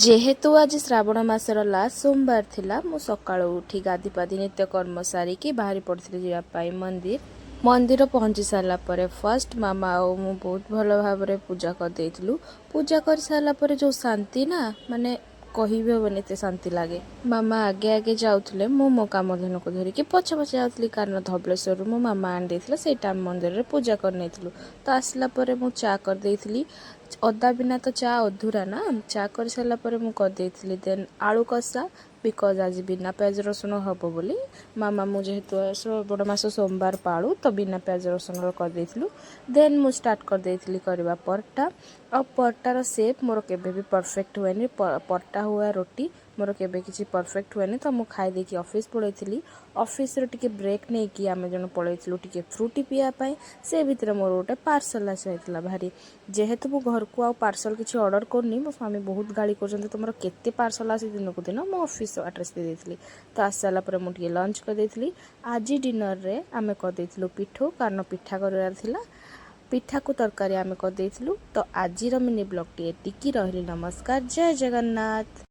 जेहेतु आज श्रावण मासर लास्ट सोमवार थिला मु सकाळु उठी गाधी पाधी नित्य कर्म सारिकी बाहरी पड़ती जावाई मंदिर मंदिर पहुँची सारा पर फर्स्ट मामा आउ मु बहुत भल भाव पूजा कर पूजा कर सारा पर जो शांति ना माने कहिबे हेबनी एते शांति लागे। मामा आगे आगे जाउथले मु मो काम धन को धरिकी पछे पछे जाउथली कारण धबलेश्वर मो मामा आन देथिले सेटा मंदिर रे पूजा कर नेथिलु। तो आसला परे मु चा कर देथिली अदा बिना तो चा अधूरा ना चा कर सारा पर मु कर देथिली देन आलू कषा बिकज आज बिना प्याज रसुण हब बोली मामा मु जेहेतु श्रावण मास सोमवार पालू तो बिना प्याज रसुण कर देथिलु। देन मु स्टार्ट कर देथिली करबा परटा और परटार शेप मोर केबे भी परफेक्ट हुएनी परटा हुआ रोटी मोर केबे किसी परफेक्ट हुएनी तो मु खाई देखी ऑफिस पळैथिली। ऑफिस रो टिके ब्रेक नै कि आमे जण पळैथिलु टिके फ्रूटी पिया पाई से भितर मोर गोटे पार्सल आसाइतला भारी जेहेतु मु घर को आ पार्सल किसी ऑर्डर करनी मो स्वामी बहुत गाड़ी करछन्ते तुमर केते पार्सल आसी दिन को दिन मो ऑफिस एड्रेस दे देथिली। तो आसाला पर मु टिके लंच कर देथिली। आज डिनर रे आमे कर देथिलु पिठो कारण पिठा करवार थिला पिठा को तरकारी आमे कर देथिलु। तो आजिर मिनी ब्लॉग टी एतिकी रहिली नमस्कार जय जगन्नाथ।